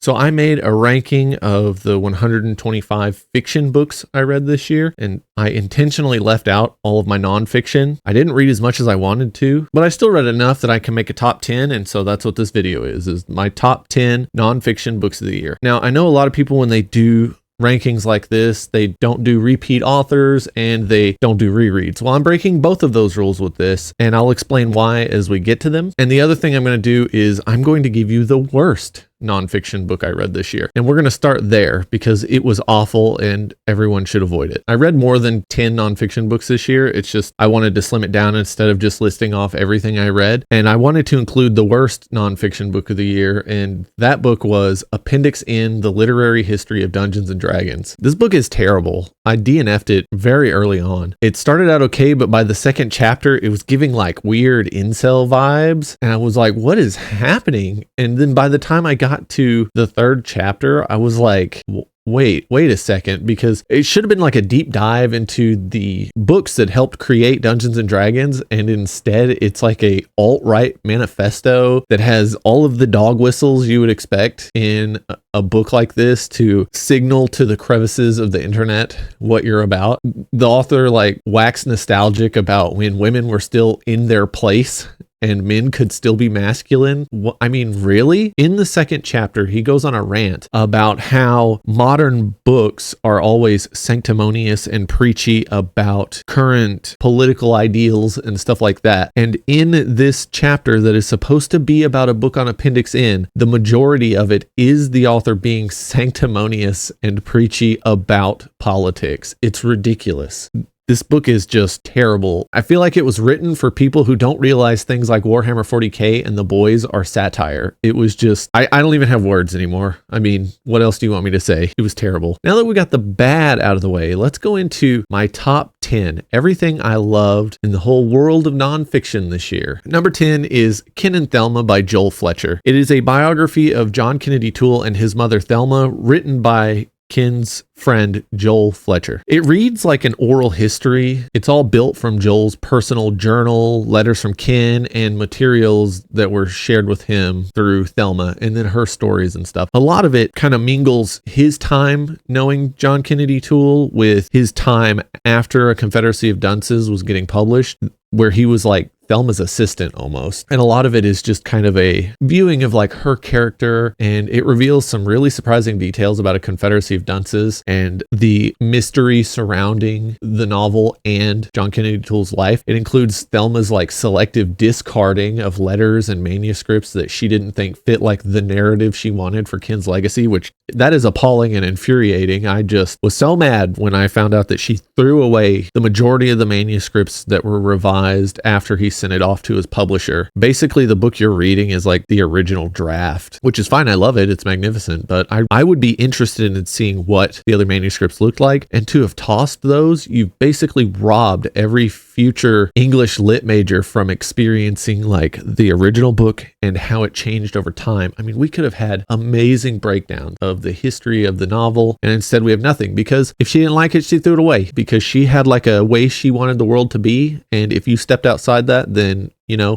So I made a ranking of the 125 fiction books I read this year, and I intentionally left out all of my nonfiction. I didn't read as much as I wanted to, but I still read enough that I can make a top 10, and so that's what this video is my top 10 nonfiction books of the year. Now, I know a lot of people, when they do rankings like this, they don't do repeat authors and they don't do rereads. Well, I'm breaking both of those rules with this, and I'll explain why as we get to them. And the other thing I'm going to do is I'm going to give you the worst nonfiction book I read this year. And we're going to start there because it was awful and everyone should avoid it. I read more than 10 nonfiction books this year. It's just I wanted to slim it down instead of just listing off everything I read. And I wanted to include the worst nonfiction book of the year. And that book was Appendix in the Literary History of Dungeons and Dragons. This book is terrible. I DNF'd it very early on. It started out okay, but by the second chapter, it was giving like weird incel vibes. And I was like, what is happening? And then by the time I got to the third chapter, I was like, wait a second, because it should have been like a deep dive into the books that helped create Dungeons and Dragons, and instead it's like a alt-right manifesto that has all of the dog whistles you would expect in a book like this to signal to the crevices of the internet what you're about. The author like waxed nostalgic about when women were still in their place and men could still be masculine. I mean, really? In the second chapter, he goes on a rant about how modern books are always sanctimonious and preachy about current political ideals and stuff like that. And in this chapter that is supposed to be about a book on Appendix N, the majority of it is the author being sanctimonious and preachy about politics. It's ridiculous. This book is just terrible. I feel like it was written for people who don't realize things like Warhammer 40K and The Boys are satire. It was just, I don't even have words anymore. I mean, what else do you want me to say? It was terrible. Now that we got the bad out of the way, let's go into my top 10, everything I loved in the whole world of nonfiction this year. Number 10 is Ken and Thelma by Joel Fletcher. It is a biography of John Kennedy Toole and his mother Thelma, written by Ken's friend Joel Fletcher. It reads like an oral history. It's all built from Joel's personal journal, letters from Ken, and materials that were shared with him through Thelma, and then her stories and stuff. A lot of it kind of mingles his time knowing John Kennedy Toole with his time after A Confederacy of Dunces was getting published, where he was like Thelma's assistant almost. And a lot of it is just kind of a viewing of like her character, and it reveals some really surprising details about A Confederacy of Dunces and the mystery surrounding the novel and John Kennedy Toole's life. It includes Thelma's like selective discarding of letters and manuscripts that she didn't think fit like the narrative she wanted for Ken's legacy, which that is appalling and infuriating. I just was so mad when I found out that she threw away the majority of the manuscripts that were revised after he sent it off to his publisher. Basically, the book you're reading is like the original draft, which is fine. I love it. It's magnificent. But I would be interested in seeing what the other manuscripts looked like. And to have tossed those, you've basically robbed every future English lit major from experiencing like the original book and how it changed over time. I mean, we could have had amazing breakdowns of the history of the novel, and instead we have nothing, because if she didn't like it, she threw it away because she had like a way she wanted the world to be. And if you stepped outside that, then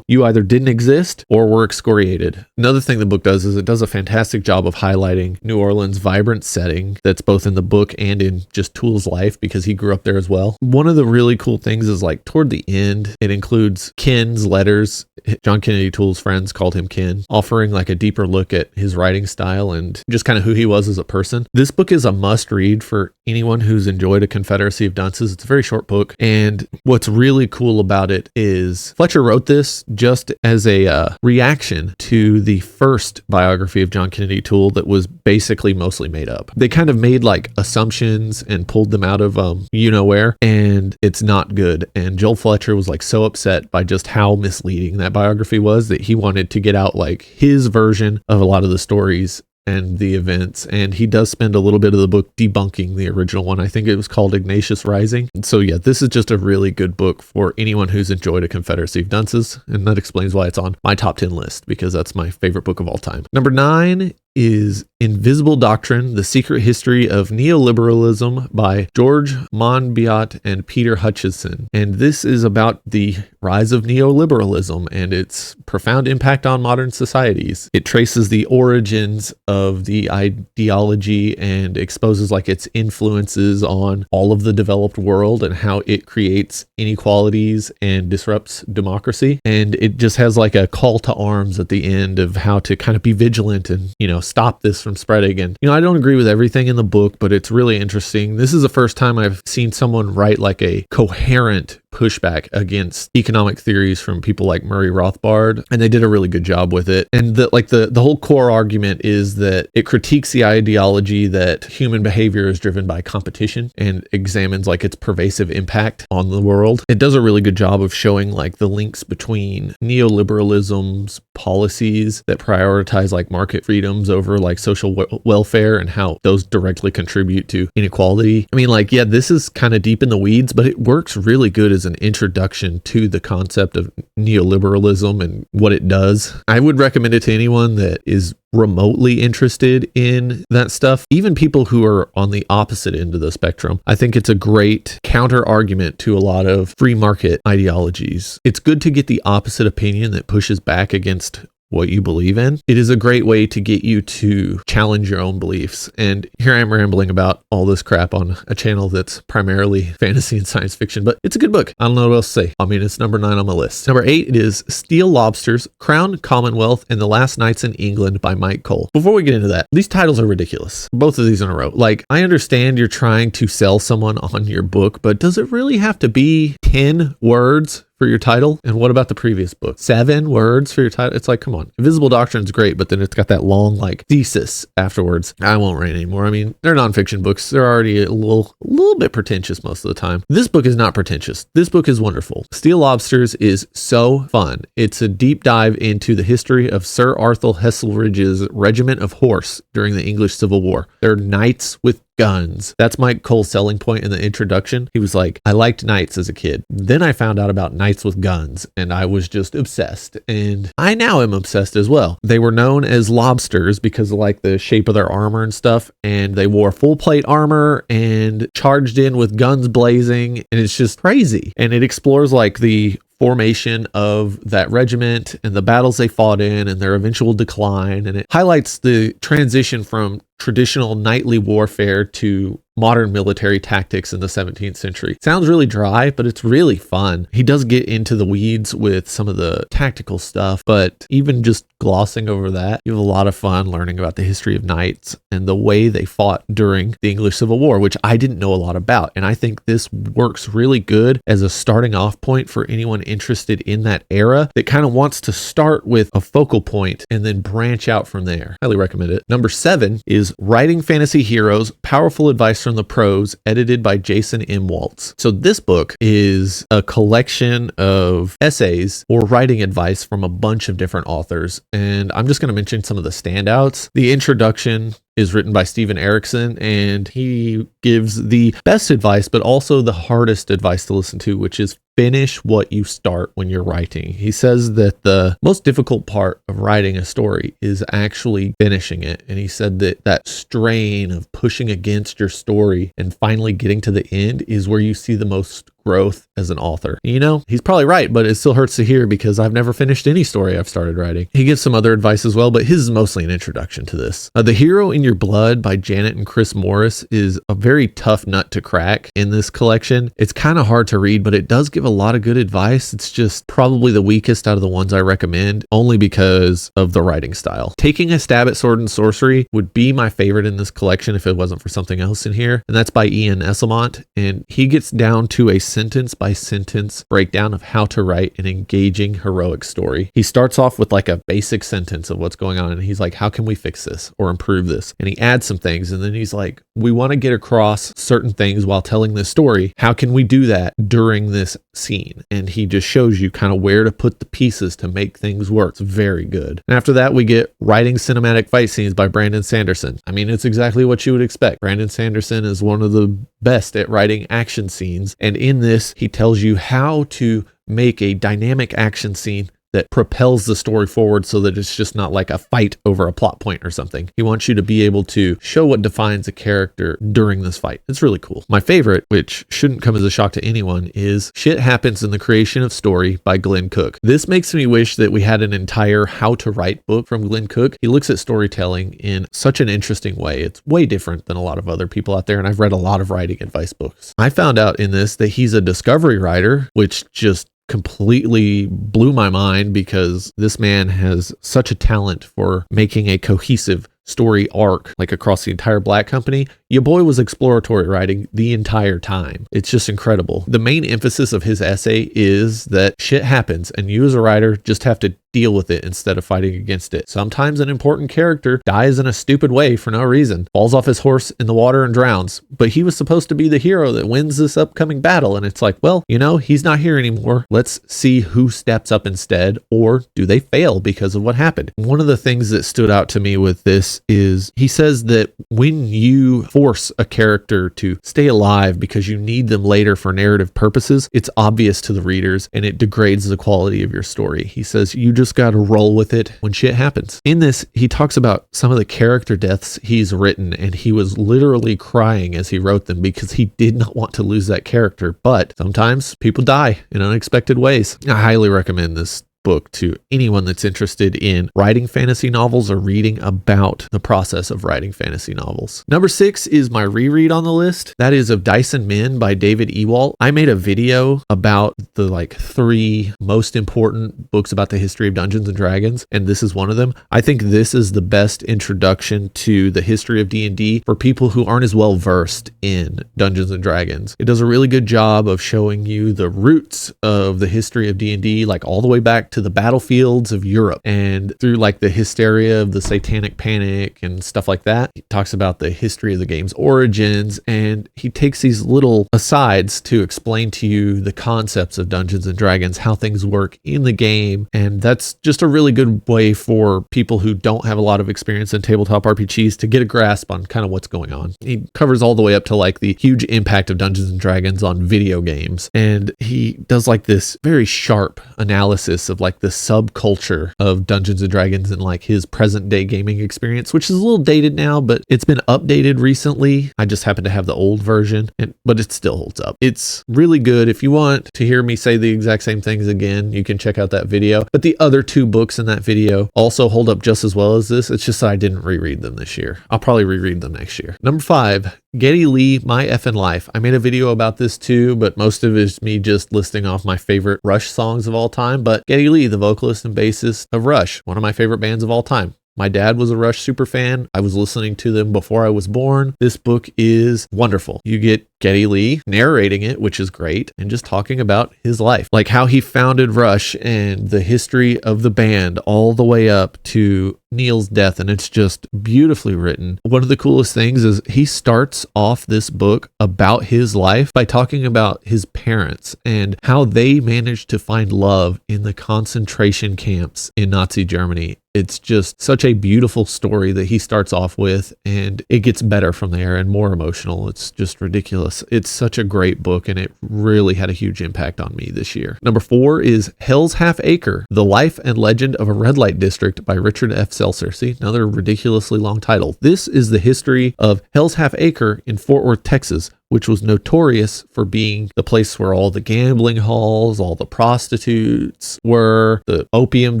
you either didn't exist or were excoriated. Another thing the book does is it does a fantastic job of highlighting New Orleans' vibrant setting that's both in the book and in just Toole's life, because he grew up there as well. One of the really cool things is like toward the end, it includes Ken's letters. John Kennedy Toole's friends called him Ken, offering like a deeper look at his writing style and just kind of who he was as a person. This book is a must read for anyone who's enjoyed A Confederacy of Dunces. It's a very short book, and what's really cool about it is Fletcher wrote this just as a reaction to the first biography of John Kennedy Toole that was basically mostly made up. They kind of made like assumptions and pulled them out of where, and it's not good. And Joel Fletcher was like so upset by just how misleading that biography was that he wanted to get out like his version of a lot of the stories and the events, and he does spend a little bit of the book debunking the original one. I think it was called Ignatius Rising. And so yeah, this is just a really good book for anyone who's enjoyed A Confederacy of Dunces, and that explains why it's on my top 10 list, because that's my favorite book of all time. Number 9 is Invisible Doctrine, The Secret History of Neoliberalism by George Monbiot and Peter Hutchison. And this is about the rise of neoliberalism and its profound impact on modern societies. It traces the origins of the ideology and exposes like its influences on all of the developed world and how it creates inequalities and disrupts democracy. And it just has like a call to arms at the end of how to kind of be vigilant and, stop this from spreading. And, I don't agree with everything in the book, but it's really interesting. This is the first time I've seen someone write like a coherent pushback against economic theories from people like Murray Rothbard, and they did a really good job with it. And the whole core argument is that it critiques the ideology that human behavior is driven by competition and examines like its pervasive impact on the world. It does a really good job of showing like the links between neoliberalism's policies that prioritize like market freedoms over like social welfare and how those directly contribute to inequality. I mean, this is kind of deep in the weeds, but it works really good as an introduction to the concept of neoliberalism and what it does. I would recommend it to anyone that is remotely interested in that stuff, even people who are on the opposite end of the spectrum. I think it's a great counter argument to a lot of free market ideologies. It's good to get the opposite opinion that pushes back against what you believe in. It is a great way to get you to challenge your own beliefs. And here I am rambling about all this crap on a channel that's primarily fantasy and science fiction, but it's a good book. I don't know what else to say. I mean, it's number 9 on my list. Number 8 is Steel Lobsters, Crown, Commonwealth, and the Last Nights in England by Mike Cole. Before we get into that, these titles are ridiculous. Both of these in a row. I understand you're trying to sell someone on your book, but does it really have to be 10 words for your title? And what about the previous book? 7 words for your title? It's like, come on. Invisible Doctrine is great, but then it's got that long thesis afterwards. I won't rant anymore. I mean, they're nonfiction books. They're already a little bit pretentious most of the time. This book is not pretentious. This book is wonderful. Steel Lobsters is so fun. It's a deep dive into the history of Sir Arthur Heselridge's Regiment of Horse during the English Civil War. They're knights with guns. That's Mike Cole's selling point in the introduction. He was like, I liked knights as a kid. Then I found out about knights with guns and I was just obsessed. And I now am obsessed as well. They were known as lobsters because of the shape of their armor and stuff. And they wore full plate armor and charged in with guns blazing. And it's just crazy. And it explores the formation of that regiment and the battles they fought in and their eventual decline. And it highlights the transition from traditional knightly warfare to modern military tactics in the 17th century. Sounds really dry, but it's really fun. He does get into the weeds with some of the tactical stuff, but even just glossing over that, you have a lot of fun learning about the history of knights and the way they fought during the English Civil War, which I didn't know a lot about. And I think this works really good as a starting off point for anyone interested in that era that kind of wants to start with a focal point and then branch out from there. Highly recommend it. Number 7 is Writing Fantasy Heroes, Powerful Advice from the Pros, edited by Jason M. Waltz. So this book is a collection of essays or writing advice from a bunch of different authors. And I'm just going to mention some of the standouts. The introduction is written by Steven Erikson, and he gives the best advice, but also the hardest advice to listen to, which is finish what you start when you're writing. He says that the most difficult part of writing a story is actually finishing it. And he said that that strain of pushing against your story and finally getting to the end is where you see the most growth as an author. He's probably right, but it still hurts to hear because I've never finished any story I've started writing. He gives some other advice as well, but his is mostly an introduction to this. The Hero in Your Blood by Janet and Chris Morris is a very tough nut to crack in this collection. It's kind of hard to read, but it does give a lot of good advice. It's just probably the weakest out of the ones I recommend, only because of the writing style. Taking a Stab at Sword and Sorcery would be my favorite in this collection if it wasn't for something else in here, and that's by Ian Esselmont, and he gets down to a sentence by sentence breakdown of how to write an engaging heroic story. He starts off with a basic sentence of what's going on, and he's like, how can we fix this or improve this? And he adds some things, and then he's like, we want to get across certain things while telling this story. How can we do that during this scene? And he just shows you kind of where to put the pieces to make things work. It's very good. And after that, we get Writing Cinematic Fight Scenes by Brandon Sanderson. I mean, it's exactly what you would expect. Brandon Sanderson is one of the best at writing action scenes, and in this, he tells you how to make a dynamic action scene that propels the story forward so that it's just not like a fight over a plot point or something. He wants you to be able to show what defines a character during this fight. It's really cool. My favorite, which shouldn't come as a shock to anyone, is Shit Happens in the Creation of Story by Glenn Cook. This makes me wish that we had an entire how to write book from Glenn Cook. He looks at storytelling in such an interesting way. It's way different than a lot of other people out there, and I've read a lot of writing advice books. I found out in this that he's a discovery writer, which just completely blew my mind because this man has such a talent for making a cohesive story arc like across the entire Black company. Your boy was exploratory writing the entire time. It's just incredible. The main emphasis of his essay is that shit happens and you as a writer just have to deal with it instead of fighting against it. Sometimes an important character dies in a stupid way for no reason, falls off his horse in the water and drowns, but he was supposed to be the hero that wins this upcoming battle. And it's like, well, he's not here anymore. Let's see who steps up instead, or do they fail because of what happened? One of the things that stood out to me with this is he says that when you force a character to stay alive because you need them later for narrative purposes, it's obvious to the readers and it degrades the quality of your story. He says you just got to roll with it when shit happens. In this, he talks about some of the character deaths he's written, and he was literally crying as he wrote them because he did not want to lose that character. But sometimes people die in unexpected ways. I highly recommend this book to anyone that's interested in writing fantasy novels or reading about the process of writing fantasy novels. Number 6 is my reread on the list. That is Of Dice and Men by David Ewalt. I made a video about the 3 most important books about the history of Dungeons and Dragons, and this is one of them. I think this is the best introduction to the history of D&D for people who aren't as well versed in Dungeons and Dragons. It does a really good job of showing you the roots of the history of D&D, all the way back to the battlefields of Europe and through the hysteria of the Satanic Panic and stuff like that. He talks about the history of the game's origins, and he takes these little asides to explain to you the concepts of Dungeons and Dragons, how things work in the game. And that's just a really good way for people who don't have a lot of experience in tabletop RPGs to get a grasp on kind of what's going on. He covers all the way up to the huge impact of Dungeons and Dragons on video games. And he does this very sharp analysis of the subculture of Dungeons and Dragons and his present day gaming experience, which is a little dated now, but it's been updated recently. I just happen to have the old version, but it still holds up. It's really good. If you want to hear me say the exact same things again, you can check out that video. But the other 2 books in that video also hold up just as well as this. It's just that I didn't reread them this year. I'll probably reread them next year. Number 5, Geddy Lee, My Effin' Life. I made a video about this too, but most of it is me just listing off my favorite Rush songs of all time. But Geddy Lee, the vocalist and bassist of Rush, one of my favorite bands of all time. My dad was a Rush super fan. I was listening to them before I was born. This book is wonderful. You get Geddy Lee narrating it, which is great, and just talking about his life, how he founded Rush and the history of the band all the way up to Neil's death, and it's just beautifully written. One of the coolest things is he starts off this book about his life by talking about his parents and how they managed to find love in the concentration camps in Nazi Germany. It's just such a beautiful story that he starts off with, and it gets better from there and more emotional. It's just ridiculous. It's such a great book, and it really had a huge impact on me this year. Number 4 is Hell's Halfacre, The Life and Legend of a Red Light District by Richard F. Seltzer. See, another ridiculously long title. This is the history of Hell's Halfacre in Fort Worth, Texas, which was notorious for being the place where all the gambling halls, all the prostitutes were, the opium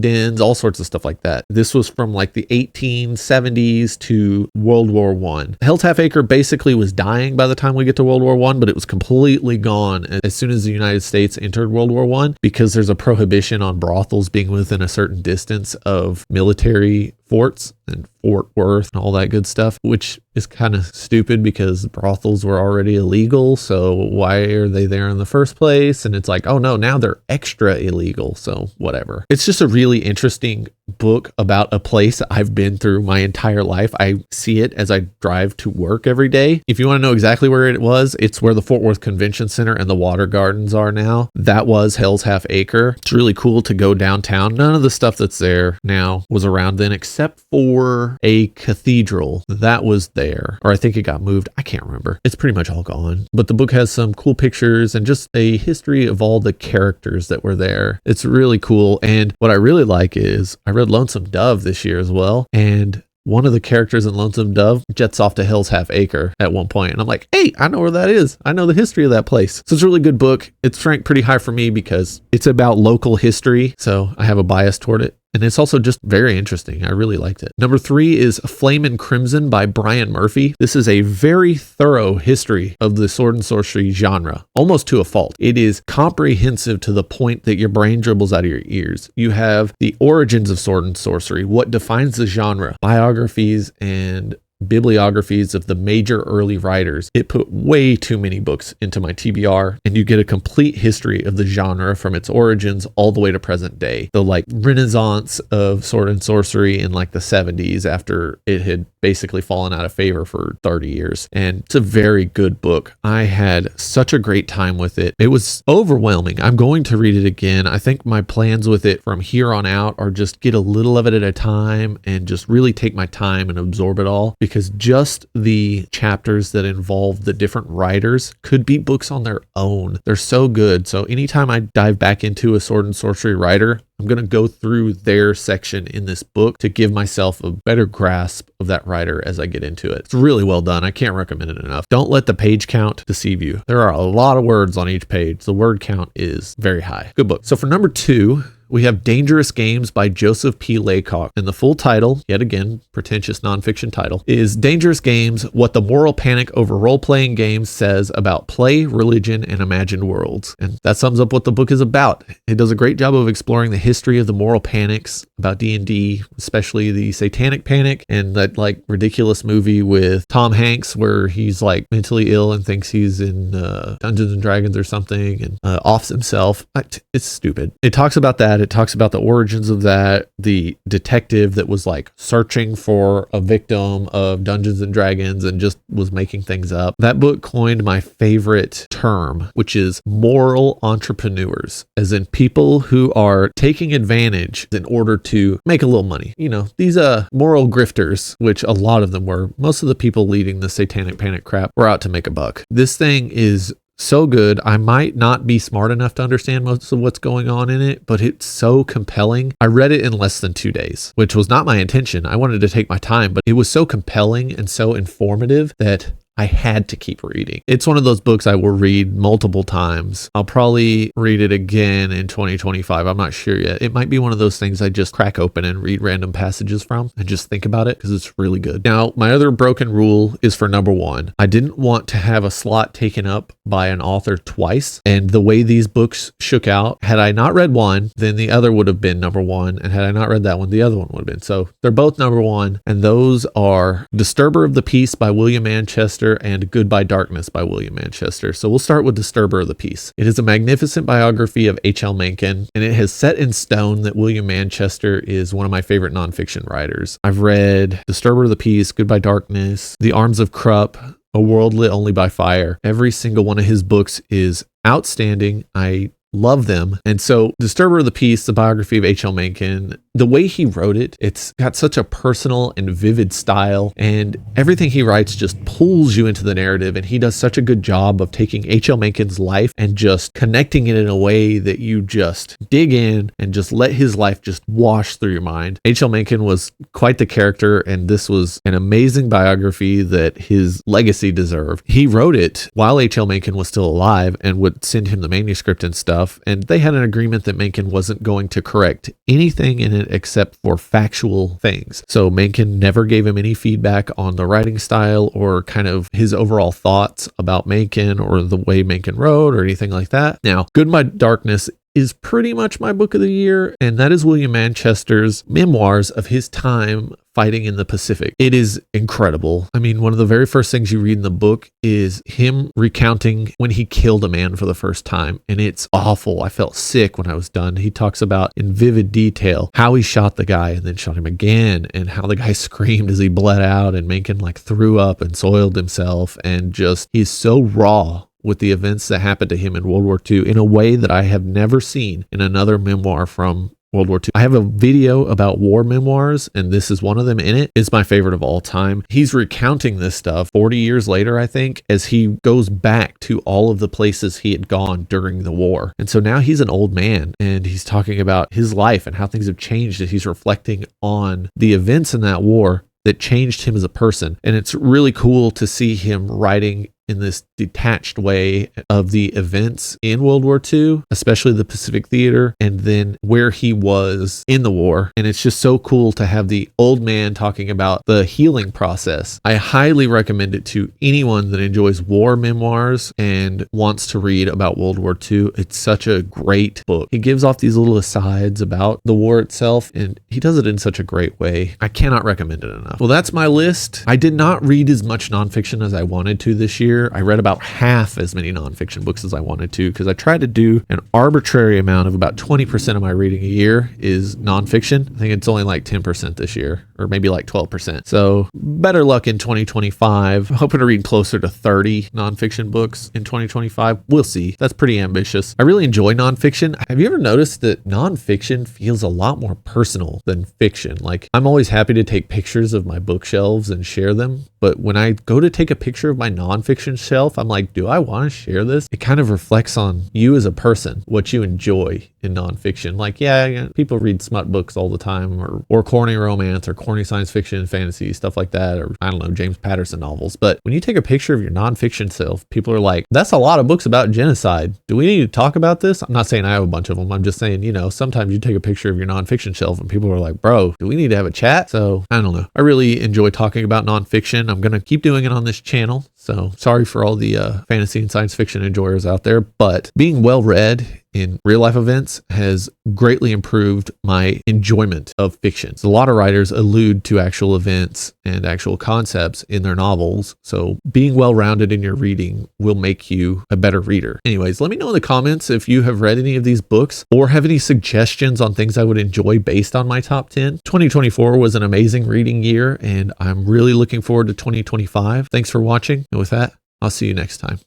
dens, all sorts of stuff like that. This was from the 1870s to World War I. Hell's Halfacre basically was dying by the time we get to World War I, but it was completely gone as soon as the United States entered World War I, because there's a prohibition on brothels being within a certain distance of military forts and Fort Worth and all that good stuff, which is kind of stupid because brothels were already illegal. So why are they there in the first place? And it's oh no, now they're extra illegal. So whatever. It's just a really interesting book about a place I've been through my entire life. I see it as I drive to work every day. If you want to know exactly where it was, it's where the Fort Worth Convention Center and the Water Gardens are now. That was Hell's Halfacre. It's really cool to go downtown. None of the stuff that's there now was around then except except for a cathedral that was there, or I think it got moved. I can't remember. It's pretty much all gone. But the book has some cool pictures and just a history of all the characters that were there. It's really cool. And what I really like is I read Lonesome Dove this year as well. And one of the characters in Lonesome Dove jets off to Hell's Halfacre at one point. And I'm like, hey, I know where that is. I know the history of that place. So it's a really good book. It's ranked pretty high for me because it's about local history. So I have a bias toward it. And it's also just very interesting. I really liked it. Number 3 is Flame and Crimson by Brian Murphy. This is a very thorough history of the sword and sorcery genre, almost to a fault. It is comprehensive to the point that your brain dribbles out of your ears. You have the origins of sword and sorcery, what defines the genre, biographies and bibliographies of the major early writers. It put way too many books into my TBR, and you get a complete history of the genre from its origins all the way to present day. The like renaissance of sword and sorcery in like the 70s after it had basically fallen out of favor for 30 years. And it's a very good book. I had such a great time with it. It was overwhelming. I'm going to read it again. I think my plans with it from here on out are just get a little of it at a time and just really take my time and absorb it all, because just the chapters that involve the different writers could be books on their own. They're so good. So anytime I dive back into a sword and sorcery writer, I'm going to go through their section in this book to give myself a better grasp of that writer as I get into it. It's really well done. I can't recommend it enough. Don't let the page count deceive you. There are a lot of words on each page. The word count is very high. Good book. So for number 2, we have Dangerous Games by Joseph P. Laycock. And the full title, yet again, pretentious nonfiction title, is Dangerous Games, What the Moral Panic Over Role-Playing Games Says About Play, Religion, and Imagined Worlds. And that sums up what the book is about. It does a great job of exploring the history of the moral panics about D&D, especially the Satanic Panic and that like ridiculous movie with Tom Hanks where he's like mentally ill and thinks he's in Dungeons and Dragons or something and offs himself. It's stupid. It talks about that. It talks about the origins of that, the detective that was like searching for a victim of Dungeons and Dragons and just was making things up. That book coined my favorite term, which is moral entrepreneurs, as in people who are taking advantage in order to make a little money. You know, these moral grifters, which a lot of them were. Most of the people leading the Satanic Panic crap were out to make a buck. This thing is so good. I might not be smart enough to understand most of what's going on in it, but it's so compelling. I read it in less than 2 days, which was not my intention. I wanted to take my time, but it was so compelling and so informative that I had to keep reading. It's one of those books I will read multiple times. I'll probably read it again in 2025. I'm not sure yet. It might be one of those things I just crack open and read random passages from and just think about it because it's really good. Now, my other broken rule is for number 1. I didn't want to have a slot taken up by an author twice. And the way these books shook out, had I not read one, then the other would have been number 1. And had I not read that one, the other one would have been. So they're both number 1. And those are Disturber of the Peace by William Manchester and Goodbye Darkness by William Manchester. So we'll start with Disturber of the Peace. It is a magnificent biography of H.L. Mencken, and it has set in stone that William Manchester is one of my favorite nonfiction writers. I've read Disturber of the Peace, Goodbye Darkness, The Arms of Krupp, A World Lit Only by Fire. Every single one of his books is outstanding. I love them. And so Disturber of the Peace, the biography of H.L. Mencken, the way he wrote it, it's got such a personal and vivid style, and everything he writes just pulls you into the narrative, and he does such a good job of taking H.L. Mencken's life and just connecting it in a way that you just dig in and just let his life just wash through your mind. H.L. Mencken was quite the character, and this was an amazing biography that his legacy deserved. He wrote it while H.L. Mencken was still alive and would send him the manuscript and stuff, and they had an agreement that Mencken wasn't going to correct anything in it except for factual things. So Mencken never gave him any feedback on the writing style or kind of his overall thoughts about Mencken or the way Mencken wrote or anything like that. Now, Goodbye Darkness is pretty much my book of the year, and that is William Manchester's memoirs of his time fighting in the Pacific. It is incredible. I mean, one of the very first things you read in the book is him recounting when he killed a man for the first time, and it's awful. I felt sick when I was done. He talks about in vivid detail how he shot the guy and then shot him again, and how the guy screamed as he bled out, and Mencken like threw up and soiled himself, and just he's so raw with the events that happened to him in World War II in a way that I have never seen in another memoir from World War II. I have a video about war memoirs, and this is one of them in it. It's my favorite of all time. He's recounting this stuff 40 years later, I think, as he goes back to all of the places he had gone during the war. And so now he's an old man, and he's talking about his life and how things have changed as he's reflecting on the events in that war that changed him as a person. And it's really cool to see him writing in this detached way of the events in World War II, especially the Pacific Theater, and then where he was in the war. And it's just so cool to have the old man talking about the healing process. I highly recommend it to anyone that enjoys war memoirs and wants to read about World War II. It's such a great book. He gives off these little asides about the war itself, and he does it in such a great way. I cannot recommend it enough. Well, that's my list. I did not read as much nonfiction as I wanted to this year. I read about half as many nonfiction books as I wanted to because I tried to do an arbitrary amount of about 20% of my reading a year is nonfiction. I think it's only like 10% this year, or maybe like 12%. So better luck in 2025. I'm hoping to read closer to 30 nonfiction books in 2025. We'll see. That's pretty ambitious. I really enjoy nonfiction. Have you ever noticed that nonfiction feels a lot more personal than fiction? Like, I'm always happy to take pictures of my bookshelves and share them. But when I go to take a picture of my nonfiction shelf, I'm like, do I want to share this? It kind of reflects on you as a person, what you enjoy in nonfiction. Like, yeah, people read smut books all the time, or corny romance, or corny science fiction and fantasy, stuff like that, or I don't know, James Patterson novels. But when you take a picture of your nonfiction self, people are like, that's a lot of books about genocide. Do we need to talk about this? I'm not saying I have a bunch of them. I'm just saying, sometimes you take a picture of your nonfiction shelf and people are like, bro, do we need to have a chat? So I don't know. I really enjoy talking about nonfiction. I'm going to keep doing it on this channel. So sorry for all the fantasy and science fiction enjoyers out there, but being well read in real life events has greatly improved my enjoyment of fiction. So a lot of writers allude to actual events and actual concepts in their novels. So being well-rounded in your reading will make you a better reader. Anyways, let me know in the comments if you have read any of these books or have any suggestions on things I would enjoy based on my top 10. 2024 was an amazing reading year, and I'm really looking forward to 2025. Thanks for watching. And with that, I'll see you next time.